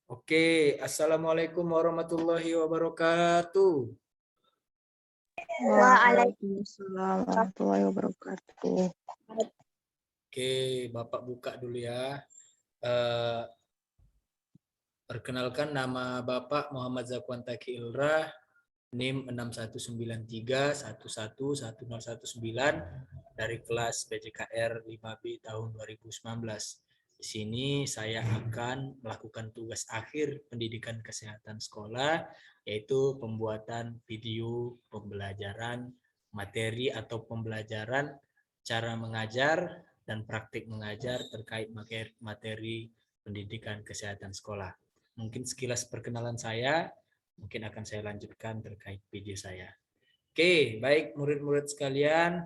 Oke, Assalamualaikum warahmatullahi wabarakatuh. Waalaikumsalam warahmatullahi wabarakatuh. Oke, Bapak buka dulu ya. Eh, Perkenalkan, nama Bapak Muhammad Zakwan Taki Ilrah, NIM 6193111119 dari kelas BJKR 5B tahun 2019. Di sini saya akan melakukan tugas akhir pendidikan kesehatan sekolah, yaitu pembuatan video pembelajaran materi atau pembelajaran cara mengajar dan praktik mengajar terkait materi pendidikan kesehatan sekolah. Mungkin sekilas perkenalan saya, mungkin akan saya lanjutkan terkait video saya. Oke, baik murid-murid sekalian.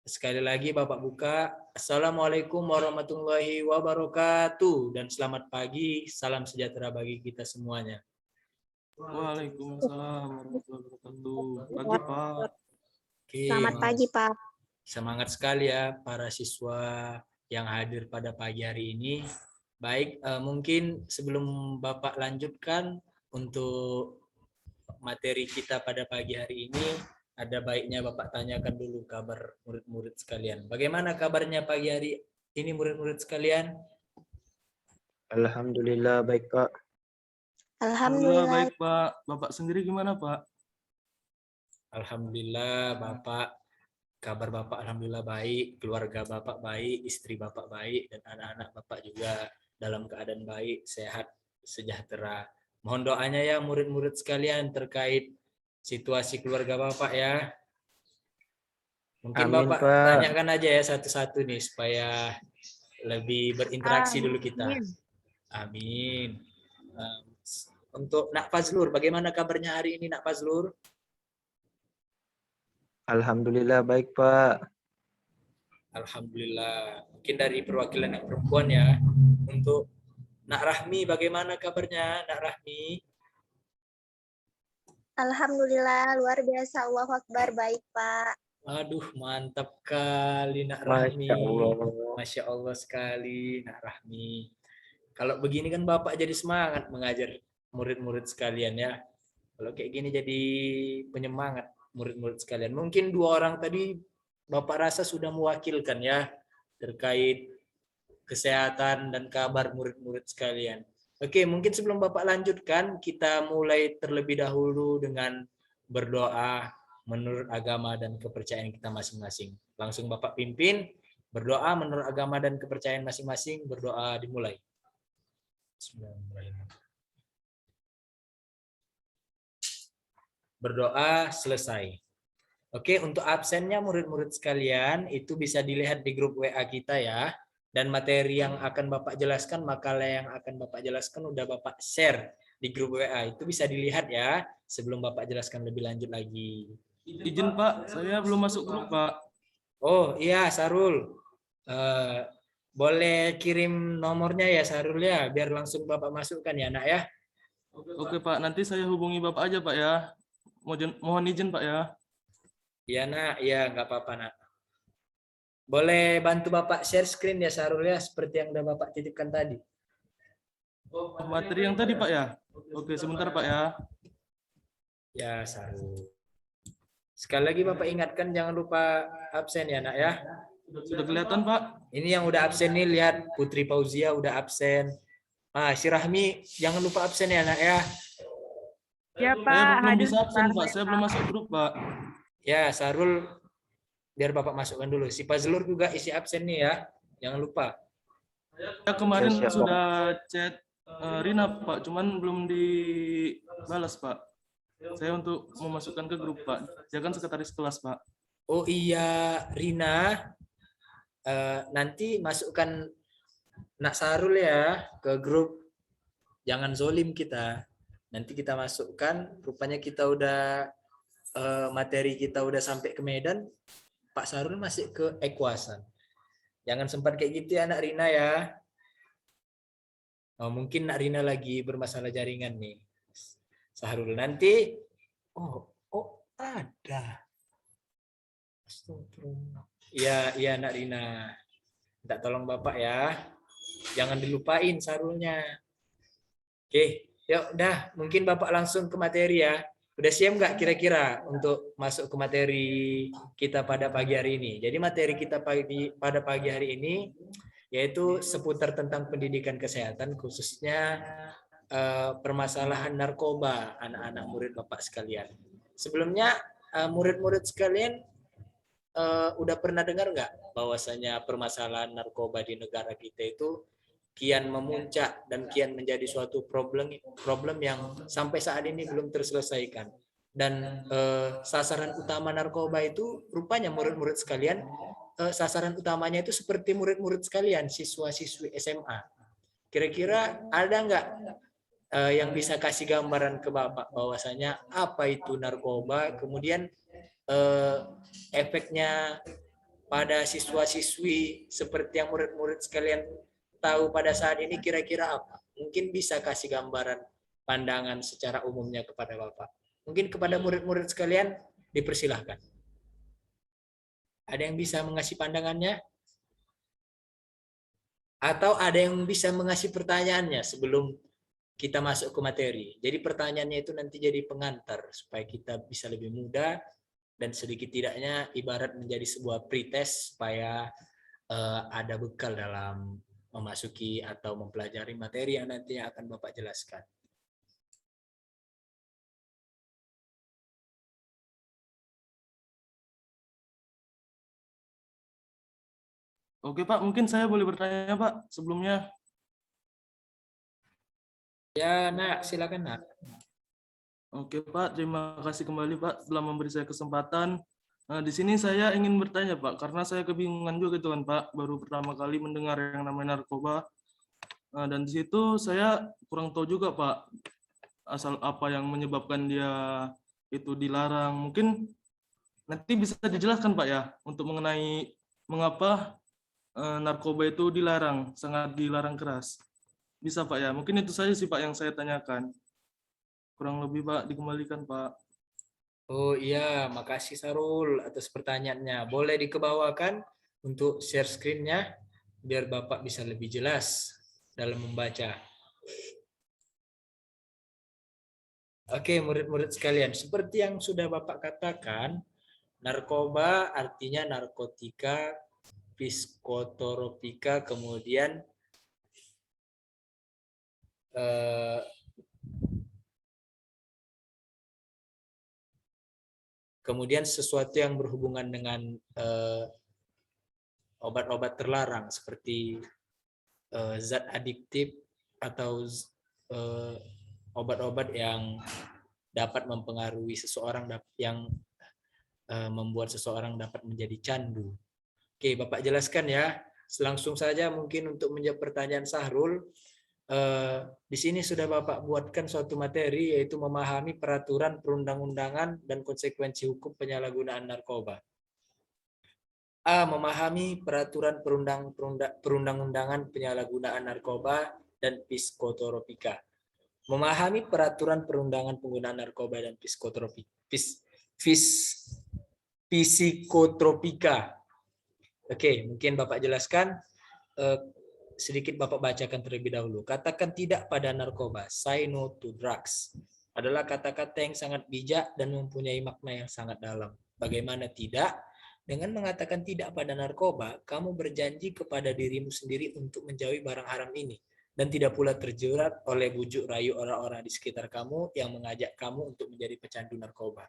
Sekali lagi Bapak buka. Assalamualaikum warahmatullahi wabarakatuh. Dan selamat pagi, salam sejahtera bagi kita semuanya. Waalaikumsalam warahmatullahi wabarakatuh. Pagi Pak. Oke, Selamat pagi, Pak. semangat sekali ya para siswa yang hadir pada pagi hari ini. Baik, mungkin sebelum Bapak lanjutkan untuk materi kita pada pagi hari ini, ada baiknya Bapak tanyakan dulu kabar murid-murid sekalian. Bagaimana kabarnya pagi hari ini murid-murid sekalian? Alhamdulillah baik Pak. Alhamdulillah Alhamdulillah. baik Pak. Bapak sendiri gimana Pak? Alhamdulillah Bapak, kabar Bapak alhamdulillah baik, keluarga Bapak baik, istri Bapak baik, dan anak-anak Bapak juga dalam keadaan baik, sehat, sejahtera. Mohon doanya ya murid-murid sekalian terkait situasi keluarga Bapak ya. Mungkin Amin, Bapak Pak. tanyakan aja ya satu-satu nih supaya lebih berinteraksi dulu kita. Amin. Untuk Nak Fazlur, bagaimana kabarnya hari ini Nak Fazlur? Alhamdulillah baik Pak. Alhamdulillah. Mungkin dari perwakilan yang perempuan ya. Untuk Nak Rahmi, bagaimana kabarnya Nak Rahmi? Alhamdulillah, luar biasa. Allahu Akbar, baik, Pak. Aduh, mantap kali Nak Rahmi. Masya Allah. Masya Allah sekali Nak Rahmi. Kalau begini kan Bapak jadi semangat mengajar murid-murid sekalian ya. Kalau kayak gini jadi penyemangat murid-murid sekalian. Mungkin dua orang tadi Bapak rasa sudah mewakilkan ya terkait kesehatan dan kabar murid-murid sekalian. Oke, mungkin sebelum Bapak lanjutkan, kita mulai terlebih dahulu dengan berdoa menurut agama dan kepercayaan kita masing-masing. Langsung Bapak pimpin, berdoa menurut agama dan kepercayaan masing-masing, berdoa dimulai. Bismillahirrahmanirrahim. Berdoa selesai. Oke, untuk absennya murid-murid sekalian, itu bisa dilihat di grup WA kita ya. Dan materi yang akan Bapak jelaskan, makalah yang akan Bapak jelaskan udah Bapak share di grup WA. Itu bisa dilihat ya, sebelum Bapak jelaskan lebih lanjut lagi. Izin Pak, saya belum masuk grup Pak. Oh iya, Sarul. Boleh kirim nomornya ya Sarul ya, biar langsung Bapak masukkan ya nak ya. Oke Pak, nanti saya hubungi Bapak aja Pak ya. Mohon izin Pak ya. Iya nak, iya nggak apa-apa nak. Boleh bantu Bapak share screen ya Sarul ya, seperti yang udah Bapak titipkan tadi. Materi yang tadi Pak ya. Oke, sebentar Pak ya. Ya Sarul. Sekali lagi Bapak ingatkan jangan lupa absen ya nak ya. Sudah kelihatan Pak? Ini yang udah absen nih, lihat Putri Fauzia udah absen. Si Rahmi jangan lupa absen ya nak ya. Ya Pak, Saya belum hadir bisa absen sebentar, Pak, saya belum masuk grup Pak. Ya Sarul, biar Bapak masukkan dulu. Si Fazlur juga isi absen nih ya. Jangan lupa. Saya kemarin Siap, Pak. sudah chat Rina Pak, cuman belum dibalas Pak. Saya untuk memasukkan ke grup Pak. Dia kan sekretaris kelas Pak. Oh iya, Rina. Nanti masukkan Nak Sarul ya ke grup. Jangan zolim kita. Nanti kita masukkan. Rupanya kita udah materi kita udah sampai ke Medan. Pak Sarul masih ke Ekuasan. Jangan sempat kayak gitu ya Nak Rina ya. Oh, mungkin Nak Rina lagi bermasalah jaringan nih. Sahrul nanti. Oh ada. Astagfirullah. Iya Nak Rina. Minta tolong Bapak ya. Jangan dilupain Sahrulnya. Oke, yuk udah mungkin Bapak langsung ke materi ya. Udah siap nggak kira-kira untuk masuk ke materi kita pada pagi hari ini? Jadi materi kita pada pagi hari ini yaitu seputar tentang pendidikan kesehatan, khususnya permasalahan narkoba anak-anak murid Bapak sekalian. Sebelumnya murid-murid sekalian udah pernah dengar nggak bahwasanya permasalahan narkoba di negara kita itu kian memuncak dan kian menjadi suatu problem yang sampai saat ini belum terselesaikan. Dan sasaran utama narkoba itu rupanya murid-murid sekalian, sasaran utamanya itu seperti murid-murid sekalian, siswa-siswi SMA. Kira-kira ada nggak yang bisa kasih gambaran ke Bapak bahwasanya apa itu narkoba, kemudian efeknya pada siswa-siswi seperti yang murid-murid sekalian tahu pada saat ini kira-kira apa? Mungkin bisa kasih gambaran pandangan secara umumnya kepada Bapak. Mungkin kepada murid-murid sekalian dipersilahkan. Ada yang bisa mengasih pandangannya? Atau ada yang bisa mengasih pertanyaannya sebelum kita masuk ke materi. Jadi pertanyaannya itu nanti jadi pengantar supaya kita bisa lebih mudah dan sedikit tidaknya ibarat menjadi sebuah pretest supaya ada bekal dalam memasuki atau mempelajari materi yang nanti akan Bapak jelaskan. Oke Pak, mungkin saya boleh bertanya Pak sebelumnya. Ya, Nak, silakan Nak. Oke Pak, terima kasih kembali Pak telah memberi saya kesempatan. Nah, di sini saya ingin bertanya Pak, karena saya kebingungan juga itu kan Pak, baru pertama kali mendengar yang namanya narkoba. Nah, dan di situ saya kurang tahu juga Pak, asal apa yang menyebabkan dia itu dilarang. Mungkin nanti bisa dijelaskan Pak ya, untuk mengenai mengapa narkoba itu dilarang, sangat dilarang keras. Bisa Pak ya, mungkin itu saja sih Pak yang saya tanyakan. Kurang lebih Pak, dikembalikan Pak. Oh iya, makasih Sarul atas pertanyaannya. Boleh dikebawakan untuk share screen-nya biar Bapak bisa lebih jelas dalam membaca. Oke, murid-murid sekalian, seperti yang sudah Bapak katakan, narkoba artinya narkotika, psikotropika, kemudian sesuatu yang berhubungan dengan obat-obat terlarang seperti zat adiktif atau obat-obat yang dapat mempengaruhi seseorang, yang membuat seseorang dapat menjadi candu. Oke, Bapak jelaskan ya. Langsung saja mungkin untuk menjawab pertanyaan Sahrul. Di sini sudah Bapak buatkan suatu materi yaitu memahami peraturan perundang-undangan dan konsekuensi hukum penyalahgunaan narkoba. A. Memahami peraturan perundang-undangan penyalahgunaan narkoba dan psikotropika. Memahami peraturan perundangan penggunaan narkoba dan psikotropika. Oke, mungkin Bapak jelaskan. Sedikit Bapak bacakan terlebih dahulu. Katakan tidak pada narkoba, say no to drugs, adalah kata-kata yang sangat bijak dan mempunyai makna yang sangat dalam. Bagaimana tidak? Dengan mengatakan tidak pada narkoba, kamu berjanji kepada dirimu sendiri untuk menjauhi barang haram ini, dan tidak pula terjerat oleh bujuk rayu orang-orang di sekitar kamu yang mengajak kamu untuk menjadi pecandu narkoba.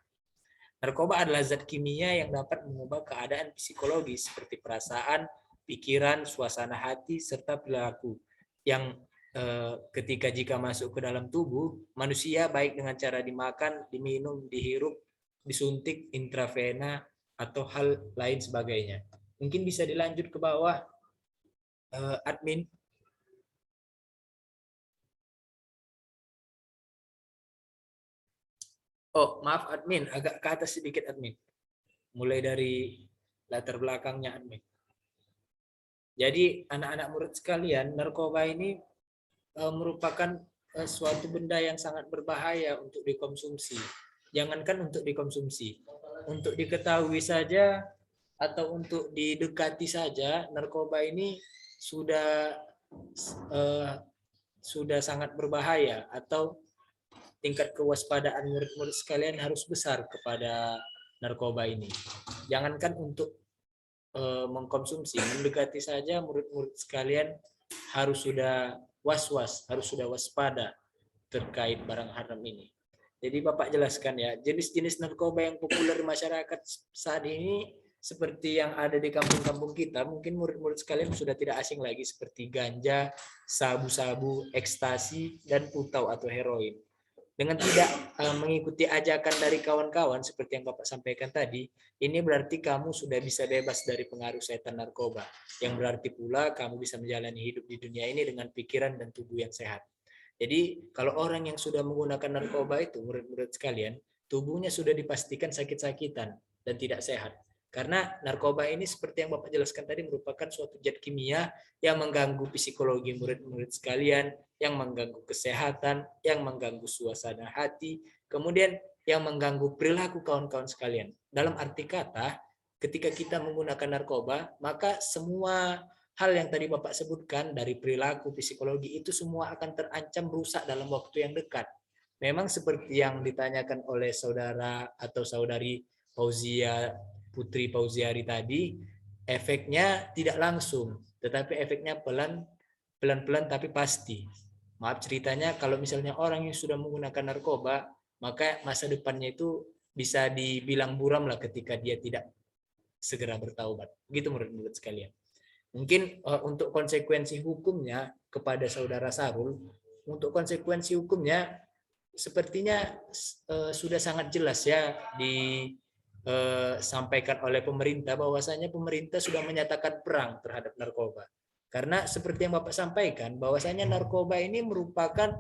Narkoba adalah zat kimia yang dapat mengubah keadaan psikologis seperti perasaan, pikiran, suasana hati, serta perilaku yang ketika jika masuk ke dalam tubuh manusia, baik dengan cara dimakan, diminum, dihirup, disuntik, intravena, atau hal lain sebagainya. Mungkin bisa dilanjut ke bawah, admin. Oh, maaf admin, agak ke atas sedikit admin. Mulai dari latar belakangnya admin. Jadi anak-anak murid sekalian, narkoba ini merupakan suatu benda yang sangat berbahaya untuk dikonsumsi. Jangankan untuk dikonsumsi, untuk diketahui saja atau untuk didekati saja, narkoba ini sudah sudah sangat berbahaya atau tingkat kewaspadaan murid-murid sekalian harus besar kepada narkoba ini. Jangankan untuk mengkonsumsi, mendekati saja murid-murid sekalian harus sudah was-was, harus sudah waspada terkait barang haram ini. Jadi Bapak jelaskan ya, jenis-jenis narkoba yang populer masyarakat saat ini seperti yang ada di kampung-kampung kita, mungkin murid-murid sekalian sudah tidak asing lagi seperti ganja, sabu-sabu, ekstasi, dan putau atau heroin. Dengan tidak mengikuti ajakan dari kawan-kawan seperti yang Bapak sampaikan tadi, ini berarti kamu sudah bisa bebas dari pengaruh setan narkoba, yang berarti pula kamu bisa menjalani hidup di dunia ini dengan pikiran dan tubuh yang sehat. Jadi kalau orang yang sudah menggunakan narkoba itu, murid-murid sekalian, tubuhnya sudah dipastikan sakit-sakitan dan tidak sehat. Karena narkoba ini seperti yang Bapak jelaskan tadi merupakan suatu zat kimia yang mengganggu psikologi murid-murid sekalian, yang mengganggu kesehatan, yang mengganggu suasana hati, kemudian yang mengganggu perilaku kawan-kawan sekalian. Dalam arti kata, ketika kita menggunakan narkoba, maka semua hal yang tadi Bapak sebutkan dari perilaku, psikologi itu semua akan terancam rusak dalam waktu yang dekat. Memang seperti yang ditanyakan oleh saudara atau saudari Fauzia, Putri Fauziari tadi, efeknya tidak langsung, tetapi efeknya pelan-pelan tapi pasti. Maaf ceritanya, kalau misalnya orang yang sudah menggunakan narkoba, maka masa depannya itu bisa dibilang buram lah ketika dia tidak segera bertaubat. Begitu murid-murid sekalian. Mungkin untuk konsekuensi hukumnya kepada saudara Sarul, untuk konsekuensi hukumnya sepertinya sudah sangat jelas ya disampaikan oleh pemerintah, bahwasanya pemerintah sudah menyatakan perang terhadap narkoba. Karena seperti yang Bapak sampaikan, bahwasanya narkoba ini merupakan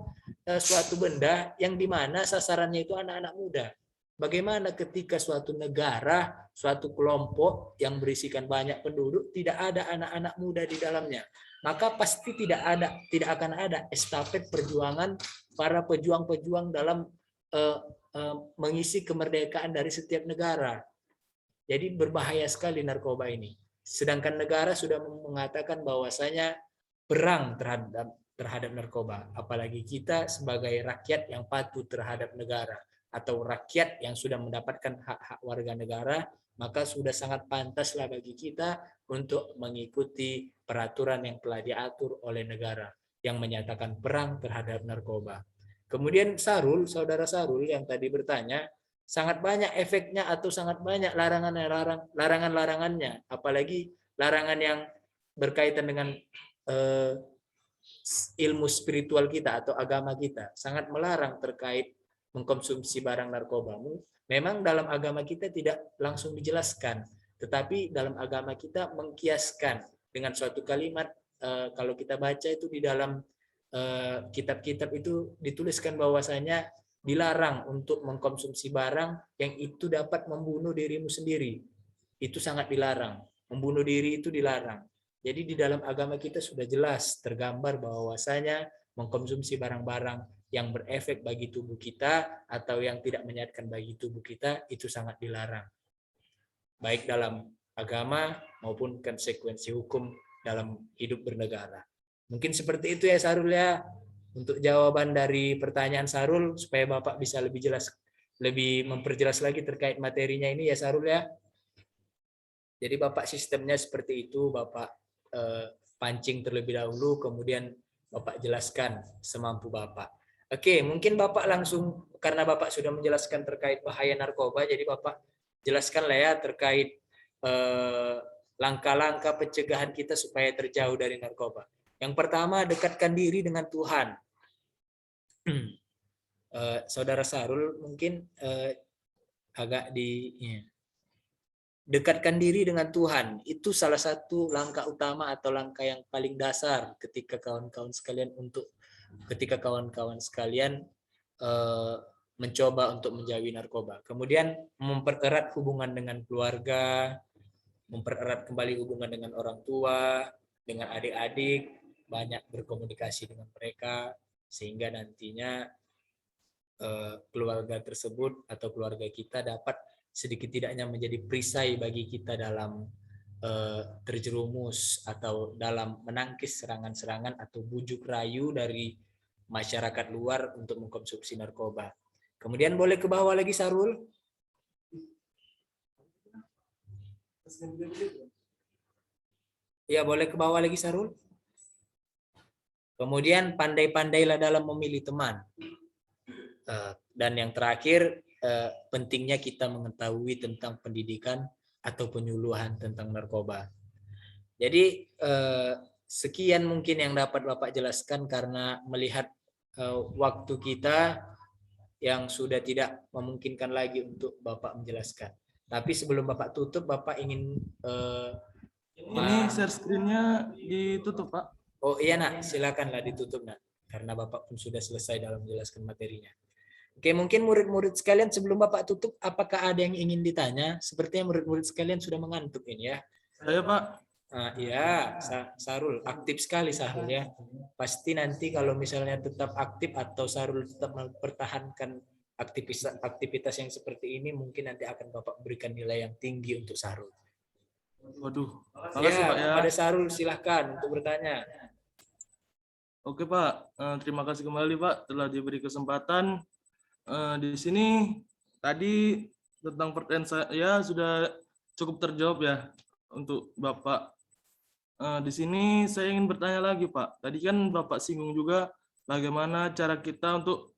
suatu benda yang dimana sasarannya itu anak-anak muda. Bagaimana ketika suatu negara, suatu kelompok yang berisikan banyak penduduk tidak ada anak-anak muda di dalamnya, maka pasti tidak akan ada estafet perjuangan para pejuang-pejuang dalam mengisi kemerdekaan dari setiap negara. Jadi berbahaya sekali narkoba ini. Sedangkan negara sudah mengatakan bahwasanya perang terhadap narkoba, apalagi kita sebagai rakyat yang patuh terhadap negara atau rakyat yang sudah mendapatkan hak-hak warga negara, maka sudah sangat pantaslah bagi kita untuk mengikuti peraturan yang telah diatur oleh negara yang menyatakan perang terhadap narkoba. Kemudian saudara Sarul yang tadi bertanya, sangat banyak efeknya atau sangat banyak larangan-larangannya, apalagi larangan yang berkaitan dengan ilmu spiritual kita atau agama kita, sangat melarang terkait mengkonsumsi barang narkoba. Memang dalam agama kita tidak langsung dijelaskan, tetapi dalam agama kita mengkiaskan dengan suatu kalimat. Kalau kita baca itu di dalam kitab-kitab itu dituliskan bahwasanya dilarang untuk mengkonsumsi barang yang itu dapat membunuh dirimu sendiri. Itu sangat dilarang. Membunuh diri itu dilarang. Jadi di dalam agama kita sudah jelas tergambar bahwasanya mengkonsumsi barang-barang yang berefek bagi tubuh kita atau yang tidak menyehatkan bagi tubuh kita itu sangat dilarang. Baik dalam agama maupun konsekuensi hukum dalam hidup bernegara. Mungkin seperti itu ya Sarul ya. Untuk jawaban dari pertanyaan Sarul supaya Bapak bisa lebih jelas, lebih memperjelas lagi terkait materinya ini ya Sarul ya. Jadi Bapak sistemnya seperti itu, Bapak pancing terlebih dahulu, kemudian Bapak jelaskan semampu Bapak. Oke, mungkin Bapak langsung, karena Bapak sudah menjelaskan terkait bahaya narkoba, jadi Bapak jelaskan lah ya terkait langkah-langkah pencegahan kita supaya terjauh dari narkoba. Yang pertama, dekatkan diri dengan Tuhan. Saudara Sarul mungkin agak dekatkan diri dengan Tuhan. Itu salah satu langkah utama atau langkah yang paling dasar ketika kawan-kawan sekalian mencoba untuk menjauhi narkoba. Kemudian mempererat hubungan dengan keluarga, mempererat kembali hubungan dengan orang tua, dengan adik-adik, banyak berkomunikasi dengan mereka sehingga nantinya keluarga tersebut atau keluarga kita dapat sedikit tidaknya menjadi perisai bagi kita dalam terjerumus atau dalam menangkis serangan-serangan atau bujuk rayu dari masyarakat luar untuk mengkonsumsi narkoba. Kemudian boleh ke bawah lagi Sarul. Ya, boleh ke bawah lagi Sarul. Kemudian pandai-pandailah dalam memilih teman. Dan yang terakhir, pentingnya kita mengetahui tentang pendidikan atau penyuluhan tentang narkoba. Jadi sekian mungkin yang dapat Bapak jelaskan karena melihat waktu kita yang sudah tidak memungkinkan lagi untuk Bapak menjelaskan. Tapi sebelum Bapak tutup, Bapak ingin Ini share screen-nya ditutup, Pak. Oh iya nak, silakanlah ditutup nak, karena Bapak pun sudah selesai dalam menjelaskan materinya. Oke, mungkin murid-murid sekalian sebelum Bapak tutup, apakah ada yang ingin ditanya? Sepertinya murid-murid sekalian sudah mengantuk ini ya. Saya, Pak. Iya, Sarul aktif sekali Sarul ya. Pasti nanti kalau misalnya tetap aktif atau Sarul tetap mempertahankan aktivitas yang seperti ini, mungkin nanti akan Bapak berikan nilai yang tinggi untuk Sarul. Waduh, makasih Ya, Pak ya. pada Sarul silahkan untuk bertanya. Oke Pak, terima kasih kembali Pak telah diberi kesempatan. Di sini tadi tentang pertanyaan saya sudah cukup terjawab ya untuk Bapak. Di sini saya ingin bertanya lagi Pak. Tadi kan Bapak singgung juga bagaimana cara kita untuk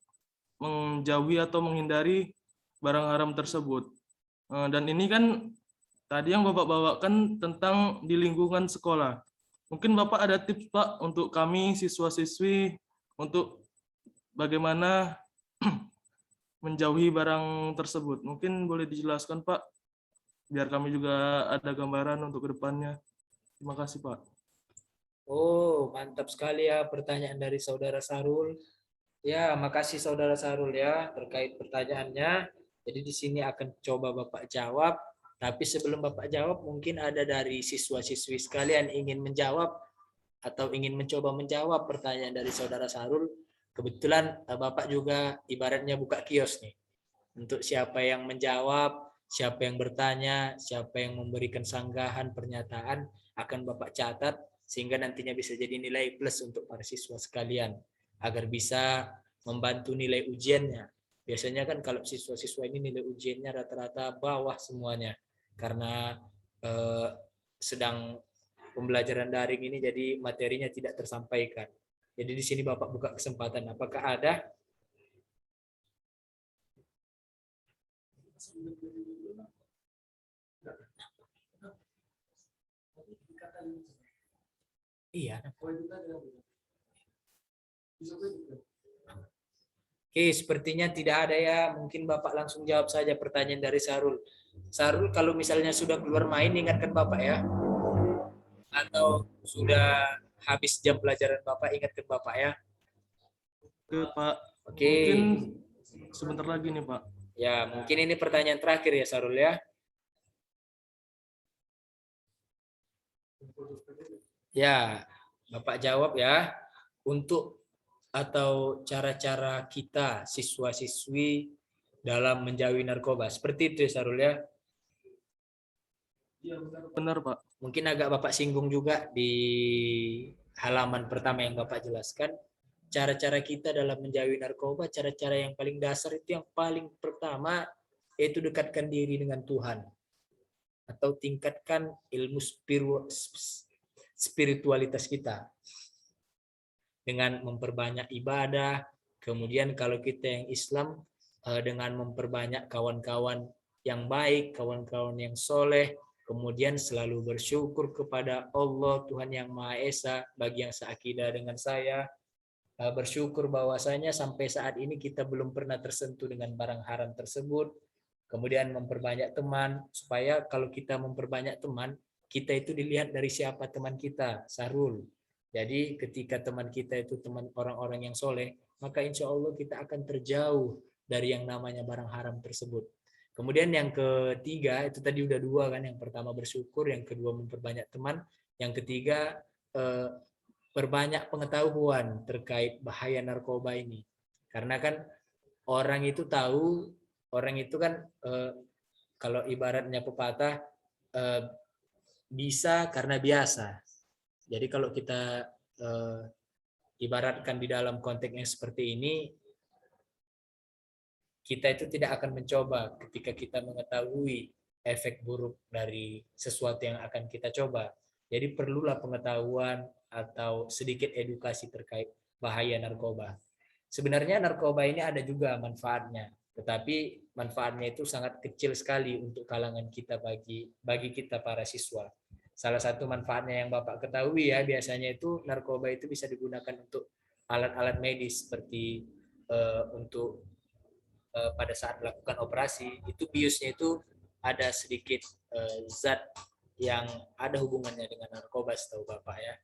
menjauhi atau menghindari barang haram tersebut. Dan ini kan tadi yang Bapak bawakan tentang di lingkungan sekolah. Mungkin Bapak ada tips Pak untuk kami siswa-siswi untuk bagaimana menjauhi barang tersebut. Mungkin boleh dijelaskan Pak, biar kami juga ada gambaran untuk kedepannya. Terima kasih Pak. Oh, mantap sekali ya pertanyaan dari Saudara Sarul. Ya, makasih Saudara Sarul ya terkait pertanyaannya. Jadi di sini akan coba Bapak jawab. Tapi sebelum Bapak jawab, mungkin ada dari siswa-siswi sekalian ingin menjawab atau ingin mencoba menjawab pertanyaan dari Saudara Sarul. Kebetulan Bapak juga ibaratnya buka kios nih. Untuk siapa yang menjawab, siapa yang bertanya, siapa yang memberikan sanggahan, pernyataan, akan Bapak catat sehingga nantinya bisa jadi nilai plus untuk para siswa sekalian agar bisa membantu nilai ujiannya. Biasanya kan kalau siswa-siswa ini nilai ujiannya rata-rata bawah semuanya karena sedang pembelajaran daring ini jadi materinya tidak tersampaikan. Jadi di sini Bapak buka kesempatan. Apakah ada? Iya. Oke, sepertinya tidak ada ya. Mungkin Bapak langsung jawab saja pertanyaan dari Sarul. Sarul, kalau misalnya sudah keluar main, ingatkan Bapak ya. Atau sudah habis jam pelajaran Bapak, ingatkan Bapak ya. Oke Pak. Oke. Mungkin sebentar lagi nih Pak. Ya, mungkin ini pertanyaan terakhir ya Sarul ya. Ya, Bapak jawab ya. Untuk atau cara-cara kita siswa-siswi dalam menjauhi narkoba. Seperti itu ya Sarul ya. Iya benar Pak. Mungkin agak Bapak singgung juga di halaman pertama yang Bapak jelaskan. Cara-cara kita dalam menjauhi narkoba, cara-cara yang paling dasar itu yang paling pertama yaitu dekatkan diri dengan Tuhan. Atau tingkatkan ilmu spiritualitas kita. Dengan memperbanyak ibadah, kemudian kalau kita yang Islam dengan memperbanyak kawan-kawan yang baik, kawan-kawan yang soleh, kemudian selalu bersyukur kepada Allah Tuhan yang Maha Esa bagi yang seakidah dengan saya, bersyukur bahwasanya sampai saat ini kita belum pernah tersentuh dengan barang haram tersebut, kemudian memperbanyak teman supaya kalau kita memperbanyak teman, kita itu dilihat dari siapa teman kita, Sarul. Jadi ketika teman kita itu teman orang-orang yang soleh, maka insya Allah kita akan terjauh dari yang namanya barang haram tersebut. Kemudian yang ketiga, itu tadi udah dua kan, yang pertama bersyukur, yang kedua memperbanyak teman, yang ketiga perbanyak pengetahuan terkait bahaya narkoba ini. Karena kan orang itu tahu, orang itu kan kalau ibaratnya pepatah bisa karena biasa. Jadi kalau kita ibaratkan di dalam konteks yang seperti ini, kita itu tidak akan mencoba ketika kita mengetahui efek buruk dari sesuatu yang akan kita coba. Jadi perlulah pengetahuan atau sedikit edukasi terkait bahaya narkoba. Sebenarnya narkoba ini ada juga manfaatnya, tetapi manfaatnya itu sangat kecil sekali untuk kalangan kita bagi kita para siswa. Salah satu manfaatnya yang Bapak ketahui ya, biasanya itu narkoba itu bisa digunakan untuk alat-alat medis seperti untuk pada saat melakukan operasi, itu biusnya itu ada sedikit zat yang ada hubungannya dengan narkoba setahu Bapak ya.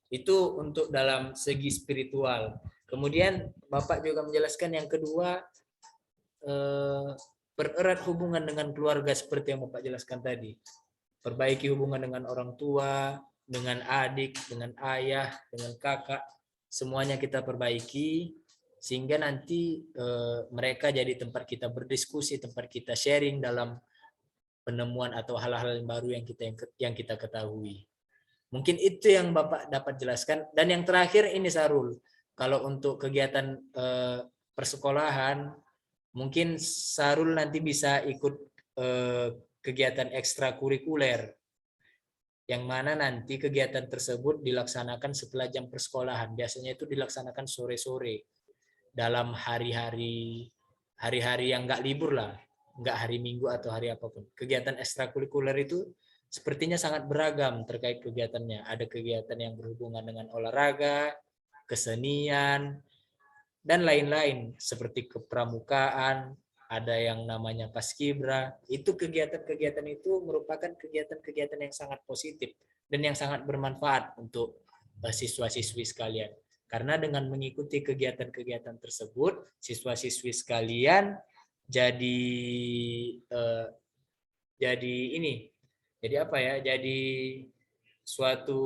Itu untuk dalam segi spiritual. Kemudian Bapak juga menjelaskan yang kedua, pererat hubungan dengan keluarga seperti yang Bapak jelaskan tadi. Perbaiki hubungan dengan orang tua, dengan adik, dengan ayah, dengan kakak. Semuanya kita perbaiki sehingga nanti mereka jadi tempat kita berdiskusi, tempat kita sharing dalam penemuan atau hal-hal yang baru yang kita ketahui. Mungkin itu yang Bapak dapat jelaskan. Dan yang terakhir ini Sarul, kalau untuk kegiatan persekolahan, mungkin Sarul nanti bisa ikut kegiatan ekstrakurikuler, yang mana nanti kegiatan tersebut dilaksanakan setelah jam persekolahan. Biasanya itu dilaksanakan sore-sore dalam hari-hari yang nggak libur lah, nggak hari Minggu atau hari apapun. Kegiatan ekstrakurikuler itu sepertinya sangat beragam terkait kegiatannya. Ada kegiatan yang berhubungan dengan olahraga, kesenian, dan lain-lain seperti kepramukaan, ada yang namanya paskibra. Itu kegiatan-kegiatan itu merupakan kegiatan-kegiatan yang sangat positif dan yang sangat bermanfaat untuk siswa-siswi sekalian. Karena dengan mengikuti kegiatan-kegiatan tersebut, siswa-siswi sekalian jadi suatu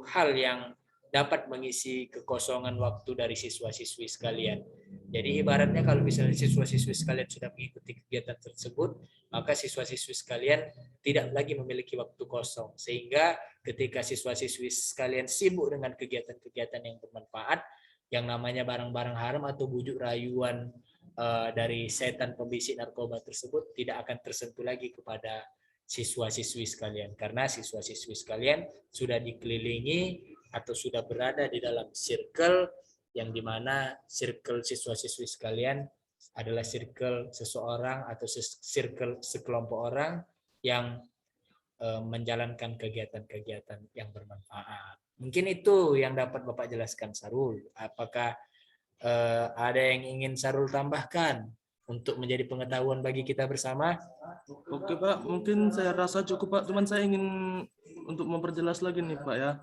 hal yang dapat mengisi kekosongan waktu dari siswa-siswi sekalian. Jadi ibaratnya kalau misalnya siswa-siswi sekalian sudah mengikuti kegiatan tersebut, maka siswa-siswi sekalian tidak lagi memiliki waktu kosong. Sehingga ketika siswa-siswi sekalian sibuk dengan kegiatan-kegiatan yang bermanfaat, yang namanya barang-barang haram atau bujuk rayuan dari setan pembisik narkoba tersebut tidak akan tersentuh lagi kepada siswa-siswi sekalian. Karena siswa-siswi sekalian sudah dikelilingi atau sudah berada di dalam circle yang dimana circle siswa-siswi sekalian adalah circle seseorang atau circle sekelompok orang yang menjalankan kegiatan-kegiatan yang bermanfaat. Mungkin itu yang dapat Bapak jelaskan, Sarul. Apakah ada yang ingin Sarul tambahkan untuk menjadi pengetahuan bagi kita bersama? Oke Pak, mungkin saya rasa cukup Pak. Cuman saya ingin untuk memperjelas lagi nih Pak ya.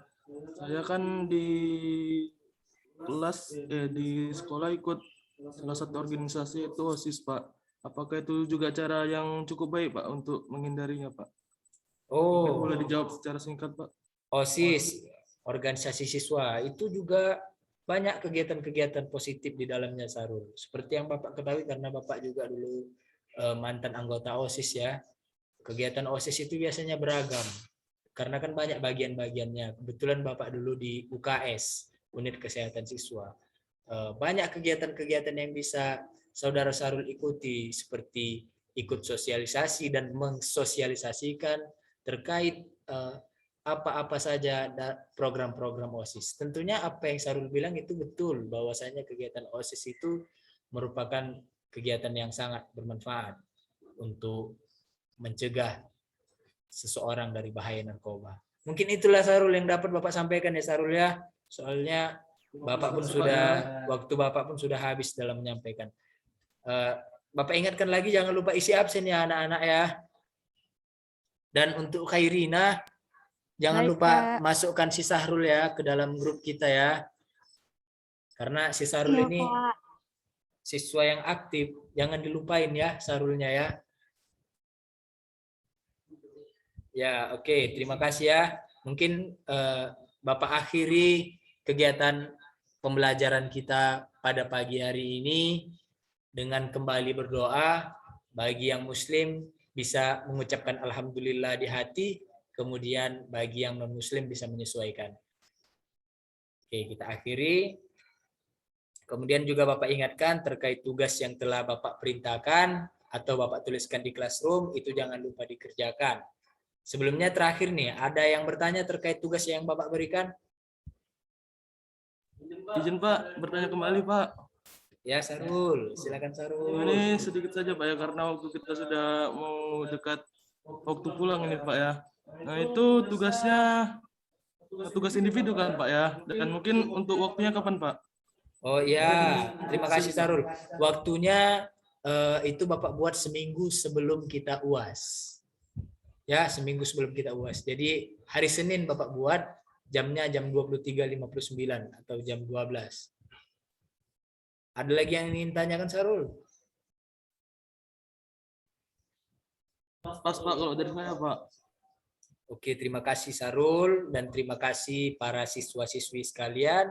Saya kan di di sekolah ikut salah satu organisasi itu OSIS Pak. Apakah itu juga cara yang cukup baik Pak untuk menghindarinya Pak? Mungkin boleh dijawab secara singkat Pak. OSIS, organisasi siswa, itu juga banyak kegiatan-kegiatan positif di dalamnya, Sarul. Seperti yang Bapak ketahui karena Bapak juga dulu mantan anggota OSIS ya. Kegiatan OSIS itu biasanya beragam. Karena kan banyak bagian-bagiannya. Kebetulan Bapak dulu di UKS, Unit Kesehatan Siswa. Banyak kegiatan-kegiatan yang bisa Saudara Sarul ikuti, seperti ikut sosialisasi dan mensosialisasikan terkait apa-apa saja program-program OSIS. Tentunya apa yang Sarul bilang itu betul, bahwasanya kegiatan OSIS itu merupakan kegiatan yang sangat bermanfaat untuk mencegah seseorang dari bahaya narkoba. Mungkin itulah Sarul yang dapat Bapak sampaikan ya Sarul ya. Soalnya waktu Bapak pun sudah habis dalam menyampaikan. Bapak ingatkan lagi jangan lupa isi absen ya anak-anak ya. Dan untuk Khairina, jangan lupa masukkan si Sahrul ya ke dalam grup kita ya. Karena si Sahrul ini siswa yang aktif, jangan dilupain ya Sahrulnya ya. Ya, oke. Terima kasih ya. Mungkin Bapak akhiri kegiatan pembelajaran kita pada pagi hari ini dengan kembali berdoa. Bagi yang Muslim bisa mengucapkan Alhamdulillah di hati, kemudian bagi yang non-Muslim bisa menyesuaikan. Oke, kita akhiri. Kemudian juga Bapak ingatkan terkait tugas yang telah Bapak perintahkan atau Bapak tuliskan di classroom, itu jangan lupa dikerjakan. Sebelumnya terakhir nih, ada yang bertanya terkait tugas yang Bapak berikan? Izin Pak, bertanya kembali Pak. Ya, Sarul. Silakan Sarul. Ini sedikit saja Pak ya, karena waktu kita sudah mau dekat waktu pulang ini Pak ya. Nah itu tugasnya tugas individu kan Pak ya, dan mungkin untuk waktunya kapan Pak? Oh iya, terima kasih Sarul. Waktunya itu Bapak buat seminggu sebelum kita UAS. Ya, seminggu sebelum kita UAS. Jadi hari Senin Bapak buat, jamnya jam 23.59 atau jam 12. Ada lagi yang ingin tanyakan Sarul? Pas Pak kalau dari saya Pak. Oke, terima kasih Sarul dan terima kasih para siswa-siswi sekalian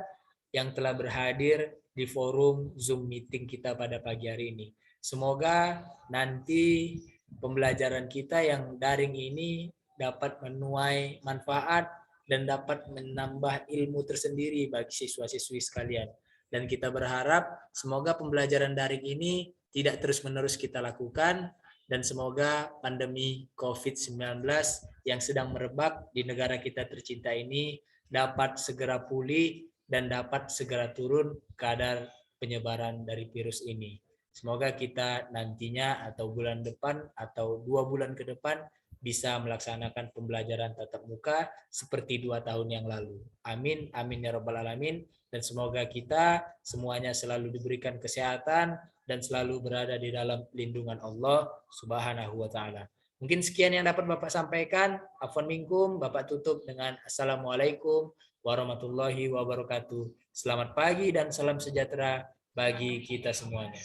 yang telah berhadir di forum Zoom meeting kita pada pagi hari ini. Semoga nanti pembelajaran kita yang daring ini dapat menuai manfaat dan dapat menambah ilmu tersendiri bagi siswa-siswi sekalian. Dan kita berharap semoga pembelajaran daring ini tidak terus-menerus kita lakukan, dan semoga pandemi COVID-19 yang sedang merebak di negara kita tercinta ini dapat segera pulih dan dapat segera turun kadar penyebaran dari virus ini. Semoga kita nantinya atau bulan depan atau 2 bulan ke depan bisa melaksanakan pembelajaran tatap muka seperti 2 tahun yang lalu. Amin, amin ya rabbal alamin. Dan semoga kita semuanya selalu diberikan kesehatan dan selalu berada di dalam lindungan Allah Subhanahu wa taala. Mungkin sekian yang dapat Bapak sampaikan. Afwan minkum, Bapak tutup dengan Assalamualaikum warahmatullahi wabarakatuh. Selamat pagi dan salam sejahtera bagi kita semuanya.